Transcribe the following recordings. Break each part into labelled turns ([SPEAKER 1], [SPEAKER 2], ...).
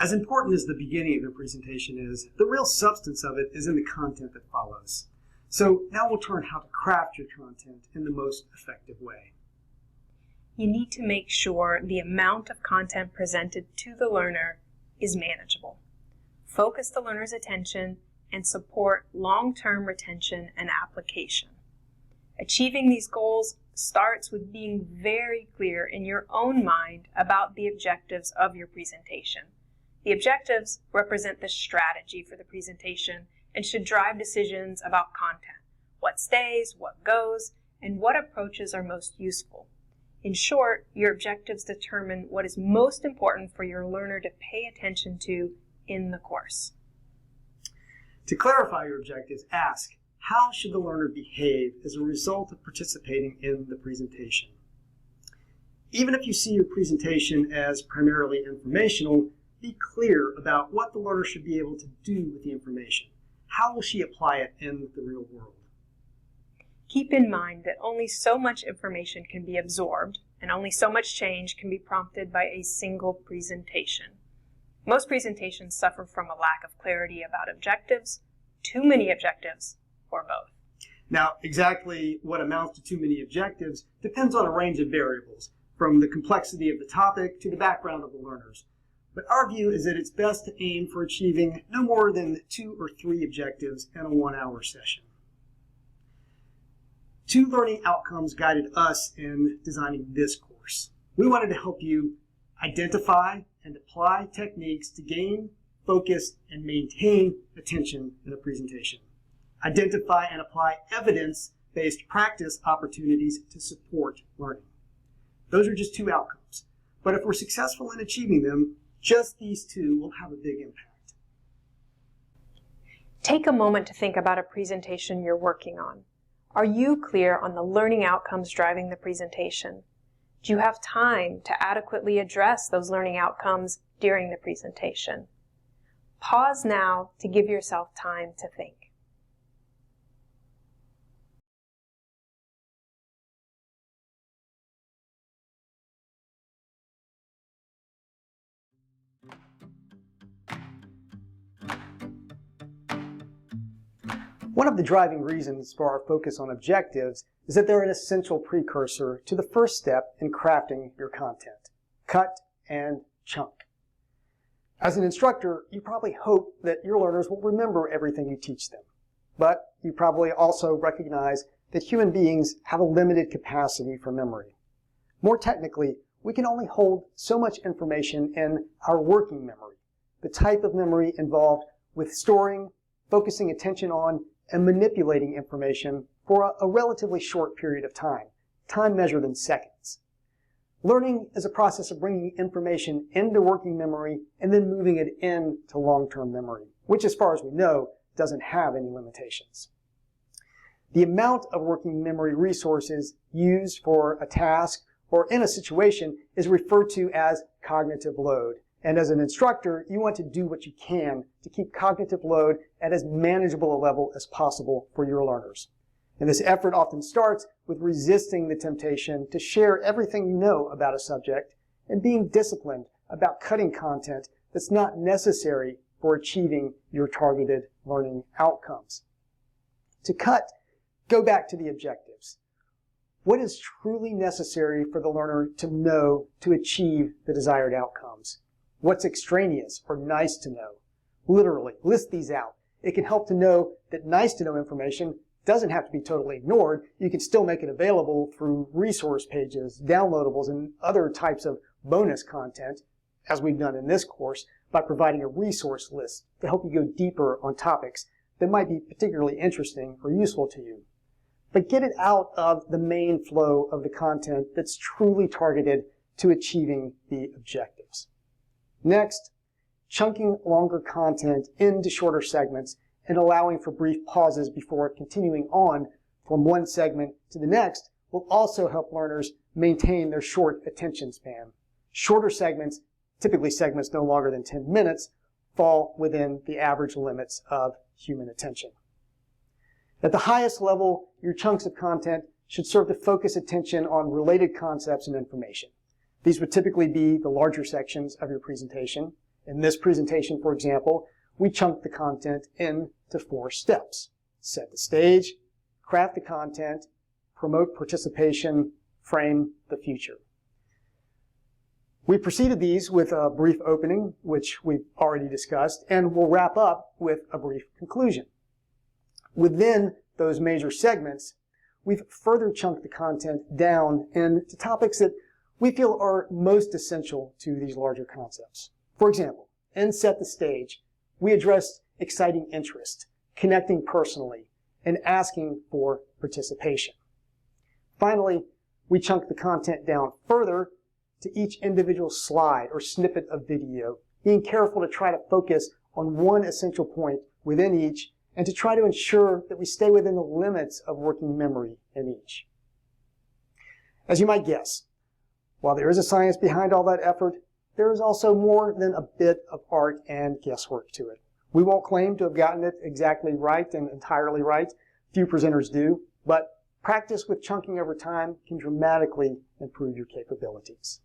[SPEAKER 1] As important as the beginning of your presentation is, the real substance of it is in the content that follows. So now we'll turn how to craft your content in the most effective way.
[SPEAKER 2] You need to make sure the amount of content presented to the learner is manageable. Focus the learner's attention and support long-term retention and application. Achieving these goals starts with being very clear in your own mind about the objectives of your presentation. The objectives represent the strategy for the presentation and should drive decisions about content, what stays, what goes, and what approaches are most useful. In short, your objectives determine what is most important for your learner to pay attention to in the course.
[SPEAKER 1] To clarify your objectives, ask, how should the learner behave as a result of participating in the presentation? Even if you see your presentation as primarily informational, be clear about what the learner should be able to do with the information. How will she apply it in the real world?
[SPEAKER 2] Keep in mind that only so much information can be absorbed, and only so much change can be prompted by a single presentation. Most presentations suffer from a lack of clarity about objectives, too many objectives, or both.
[SPEAKER 1] Now, exactly what amounts to too many objectives depends on a range of variables, from the complexity of the topic to the background of the learners. But our view is that it's best to aim for achieving no more than 2 or 3 objectives in a 1-hour session. 2 learning outcomes guided us in designing this course. We wanted to help you identify and apply techniques to gain, focus, and maintain attention in a presentation. Identify and apply evidence-based practice opportunities to support learning. Those are just 2 outcomes. But if we're successful in achieving them, just these 2 will have a big impact.
[SPEAKER 2] Take a moment to think about a presentation you're working on. Are you clear on the learning outcomes driving the presentation? Do you have time to adequately address those learning outcomes during the presentation? Pause now to give yourself time to think.
[SPEAKER 1] One of the driving reasons for our focus on objectives is that they're an essential precursor to the first step in crafting your content: cut and chunk. As an instructor, you probably hope that your learners will remember everything you teach them. But you probably also recognize that human beings have a limited capacity for memory. More technically, we can only hold so much information in our working memory, the type of memory involved with storing, focusing attention on, and manipulating information for a relatively short period of time measured in seconds. Learning is a process of bringing information into working memory and then moving it into long-term memory, which, as far as we know, doesn't have any limitations. The amount of working memory resources used for a task or in a situation is referred to as cognitive load. And as an instructor, you want to do what you can to keep cognitive load at as manageable a level as possible for your learners. And this effort often starts with resisting the temptation to share everything you know about a subject and being disciplined about cutting content that's not necessary for achieving your targeted learning outcomes. To cut, go back to the objectives. What is truly necessary for the learner to know to achieve the desired outcomes? What's extraneous or nice to know? Literally, list these out. It can help to know that nice to know information doesn't have to be totally ignored. You can still make it available through resource pages, downloadables, and other types of bonus content, as we've done in this course, by providing a resource list to help you go deeper on topics that might be particularly interesting or useful to you. But get it out of the main flow of the content that's truly targeted to achieving the objectives. Next, chunking longer content into shorter segments and allowing for brief pauses before continuing on from one segment to the next will also help learners maintain their short attention span. Shorter segments, typically segments no longer than 10 minutes, fall within the average limits of human attention. At the highest level, your chunks of content should serve to focus attention on related concepts and information. These would typically be the larger sections of your presentation, In this presentation, for example, we chunked the content into 4 steps. Set the stage, craft the content, promote participation, frame the future. We preceded these with a brief opening, which we've already discussed, and we'll wrap up with a brief conclusion. Within those major segments, we've further chunked the content down into topics that we feel are most essential to these larger concepts. For example, in Set the Stage, we addressed exciting interest, connecting personally, and asking for participation. Finally, we chunked the content down further to each individual slide or snippet of video, being careful to try to focus on one essential point within each and to try to ensure that we stay within the limits of working memory in each. As you might guess, while there is a science behind all that effort, there is also more than a bit of art and guesswork to it. We won't claim to have gotten it exactly right and entirely right. Few presenters do, but practice with chunking over time can dramatically improve your capabilities.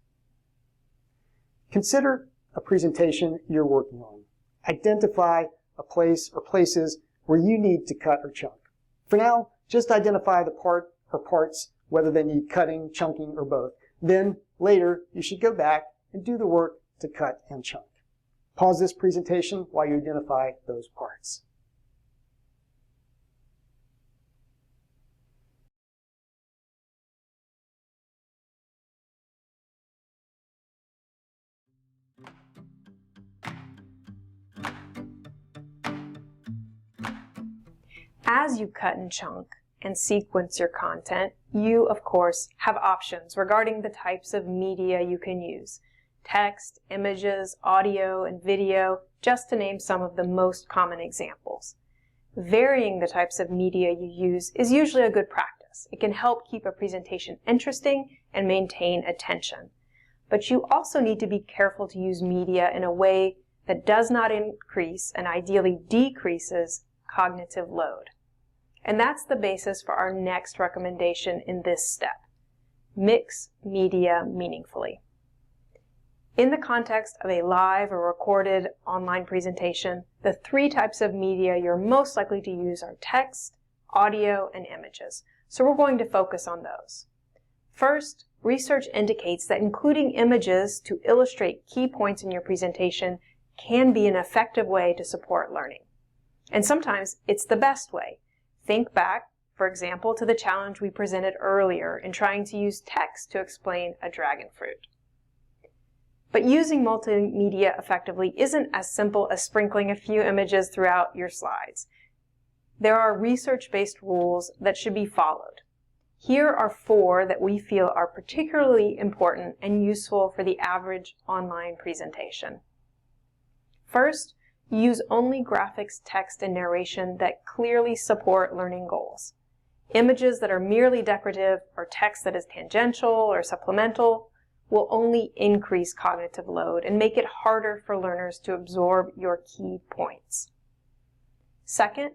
[SPEAKER 1] Consider a presentation you're working on. Identify a place or places where you need to cut or chunk. For now, just identify the part or parts, whether they need cutting, chunking, or both. Then, later, you should go back and do the work to cut and chunk. Pause this presentation while you identify those parts.
[SPEAKER 2] As you cut and chunk and sequence your content, you, of course, have options regarding the types of media you can use. Text, images, audio, and video, just to name some of the most common examples. Varying the types of media you use is usually a good practice. It can help keep a presentation interesting and maintain attention. But you also need to be careful to use media in a way that does not increase and ideally decreases cognitive load. And that's the basis for our next recommendation in this step. Mix media meaningfully. In the context of a live or recorded online presentation, the 3 types of media you're most likely to use are text, audio, and images. So we're going to focus on those. First, research indicates that including images to illustrate key points in your presentation can be an effective way to support learning. And sometimes it's the best way. Think back, for example, to the challenge we presented earlier in trying to use text to explain a dragon fruit. But using multimedia effectively isn't as simple as sprinkling a few images throughout your slides. There are research-based rules that should be followed. Here are 4 that we feel are particularly important and useful for the average online presentation. First, use only graphics, text, and narration that clearly support learning goals. Images that are merely decorative or text that is tangential or supplemental will only increase cognitive load and make it harder for learners to absorb your key points. Second,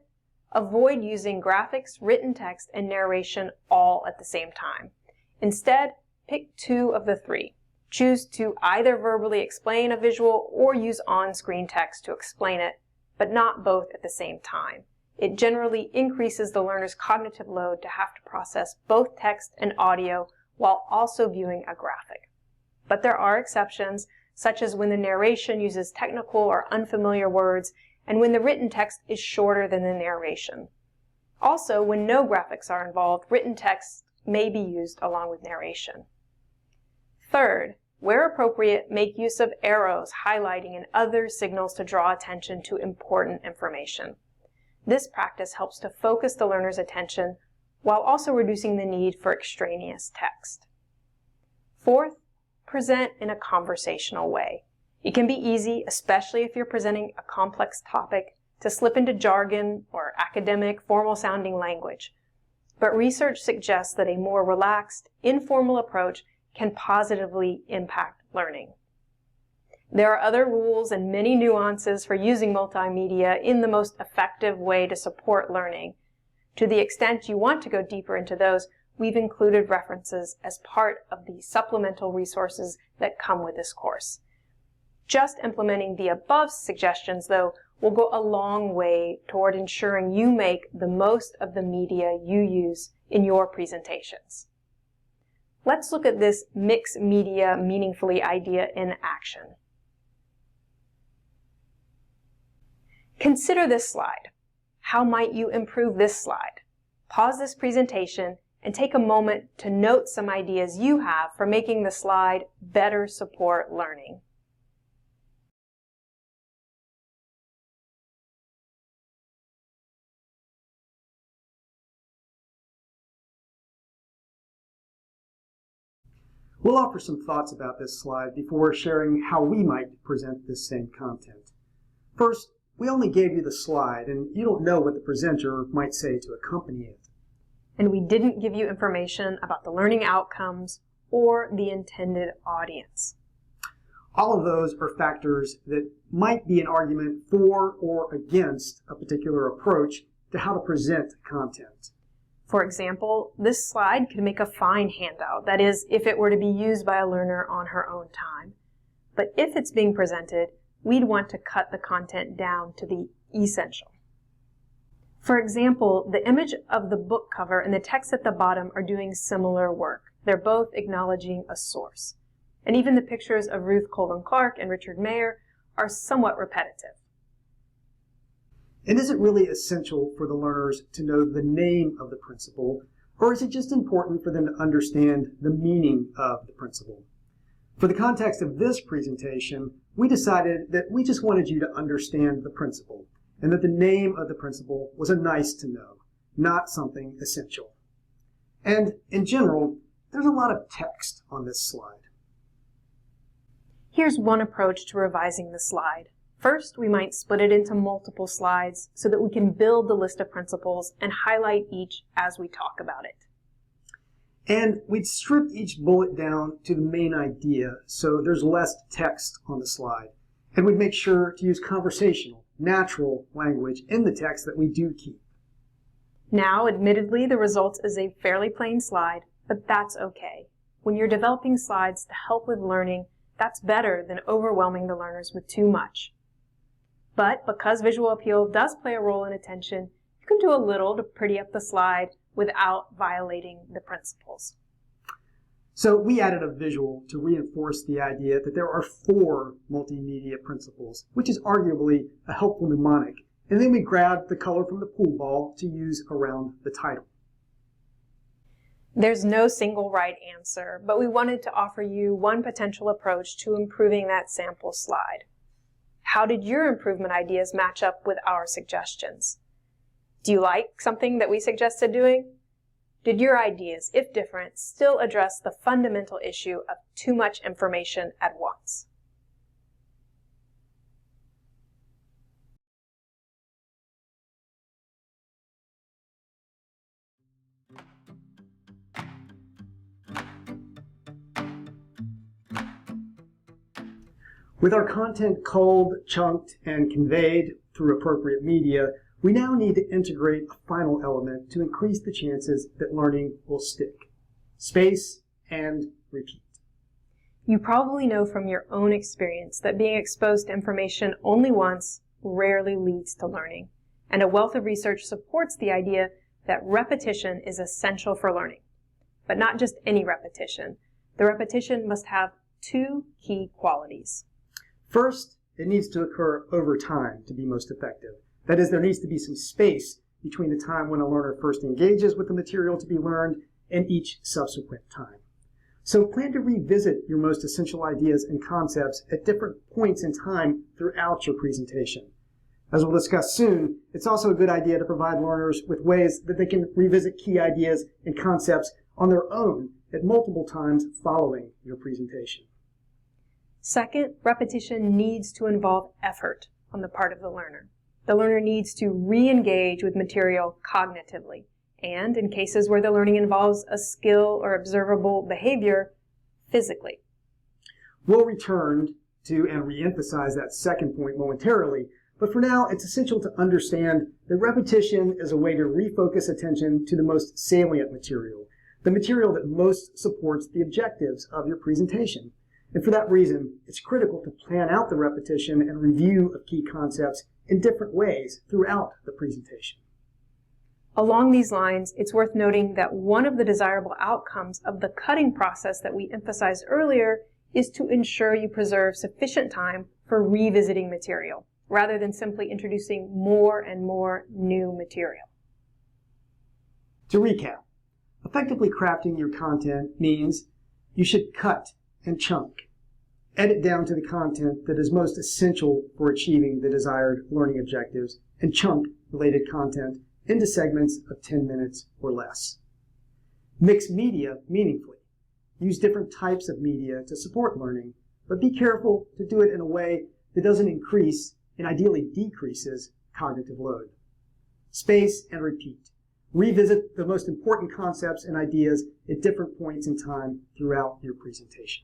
[SPEAKER 2] avoid using graphics, written text, and narration all at the same time. Instead, pick 2 of the 3. Choose to either verbally explain a visual or use on-screen text to explain it, but not both at the same time. It generally increases the learner's cognitive load to have to process both text and audio while also viewing a graphic. But there are exceptions, such as when the narration uses technical or unfamiliar words and when the written text is shorter than the narration. Also, when no graphics are involved, written text may be used along with narration. Third, where appropriate, make use of arrows, highlighting, and other signals to draw attention to important information. This practice helps to focus the learner's attention while also reducing the need for extraneous text. Fourth, present in a conversational way. It can be easy, especially if you're presenting a complex topic, to slip into jargon or academic, formal-sounding language. But research suggests that a more relaxed, informal approach can positively impact learning. There are other rules and many nuances for using multimedia in the most effective way to support learning. To the extent you want to go deeper into those, we've included references as part of the supplemental resources that come with this course. Just implementing the above suggestions, though, will go a long way toward ensuring you make the most of the media you use in your presentations. Let's look at this mix media meaningfully idea in action. Consider this slide. How might you improve this slide? Pause this presentation and take a moment to note some ideas you have for making the slide better support learning.
[SPEAKER 1] We'll offer some thoughts about this slide before sharing how we might present this same content. First, we only gave you the slide, and you don't know what the presenter might say to accompany it.
[SPEAKER 2] And we didn't give you information about the learning outcomes or the intended audience.
[SPEAKER 1] All of those are factors that might be an argument for or against a particular approach to how to present content.
[SPEAKER 2] For example, this slide could make a fine handout, that is, if it were to be used by a learner on her own time. But if it's being presented, we'd want to cut the content down to the essential. For example, the image of the book cover and the text at the bottom are doing similar work. They're both acknowledging a source. And even the pictures of Ruth Colvin Clark and Richard Mayer are somewhat repetitive.
[SPEAKER 1] And is it really essential for the learners to know the name of the principle, or is it just important for them to understand the meaning of the principle? For the context of this presentation, we decided that we just wanted you to understand the principle, and that the name of the principle was a nice to know, not something essential. And in general, there's a lot of text on this slide.
[SPEAKER 2] Here's one approach to revising the slide. First, we might split it into multiple slides so that we can build the list of principles and highlight each as we talk about it.
[SPEAKER 1] And we'd strip each bullet down to the main idea so there's less text on the slide. And we'd make sure to use conversational, natural language in the text that we do keep.
[SPEAKER 2] Now, admittedly, the result is a fairly plain slide, but that's okay. When you're developing slides to help with learning, that's better than overwhelming the learners with too much. But because visual appeal does play a role in attention, you can do a little to pretty up the slide without violating the principles.
[SPEAKER 1] So we added a visual to reinforce the idea that there are 4 multimedia principles, which is arguably a helpful mnemonic. And then we grabbed the color from the pool ball to use around the title.
[SPEAKER 2] There's no single right answer, but we wanted to offer you one potential approach to improving that sample slide. How did your improvement ideas match up with our suggestions? Do you like something that we suggested doing? Did your ideas, if different, still address the fundamental issue of too much information at once?
[SPEAKER 1] With our content culled, chunked, and conveyed through appropriate media, we now need to integrate a final element to increase the chances that learning will stick. Space and repeat.
[SPEAKER 2] You probably know from your own experience that being exposed to information only once rarely leads to learning. And a wealth of research supports the idea that repetition is essential for learning. But not just any repetition. The repetition must have 2 key qualities.
[SPEAKER 1] First, it needs to occur over time to be most effective. That is, there needs to be some space between the time when a learner first engages with the material to be learned and each subsequent time. So plan to revisit your most essential ideas and concepts at different points in time throughout your presentation. As we'll discuss soon, it's also a good idea to provide learners with ways that they can revisit key ideas and concepts on their own at multiple times following your presentation.
[SPEAKER 2] Second, repetition needs to involve effort on the part of the learner. The learner needs to re-engage with material cognitively, and in cases where the learning involves a skill or observable behavior, physically.
[SPEAKER 1] We'll return to and re-emphasize that second point momentarily, but for now it's essential to understand that repetition is a way to refocus attention to the most salient material, the material that most supports the objectives of your presentation. And for that reason, it's critical to plan out the repetition and review of key concepts in different ways throughout the presentation.
[SPEAKER 2] Along these lines, it's worth noting that one of the desirable outcomes of the cutting process that we emphasized earlier is to ensure you preserve sufficient time for revisiting material, rather than simply introducing more and more new material.
[SPEAKER 1] To recap, effectively crafting your content means you should cut and chunk. Edit down to the content that is most essential for achieving the desired learning objectives, and chunk related content into segments of 10 minutes or less. Mix media meaningfully. Use different types of media to support learning, but be careful to do it in a way that doesn't increase and ideally decreases cognitive load. Space and repeat. Revisit the most important concepts and ideas at different points in time throughout your presentation.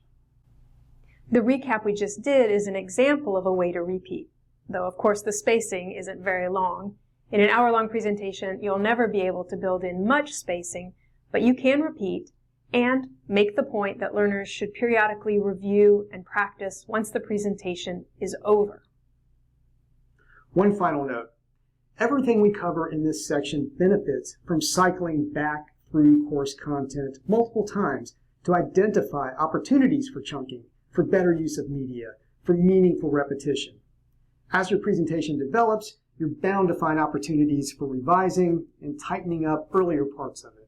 [SPEAKER 2] The recap we just did is an example of a way to repeat, though of course the spacing isn't very long. In an hour-long presentation, you'll never be able to build in much spacing, but you can repeat and make the point that learners should periodically review and practice once the presentation is over.
[SPEAKER 1] One final note. Everything we cover in this section benefits from cycling back through course content multiple times to identify opportunities for chunking, for better use of media, for meaningful repetition. As your presentation develops, you're bound to find opportunities for revising and tightening up earlier parts of it.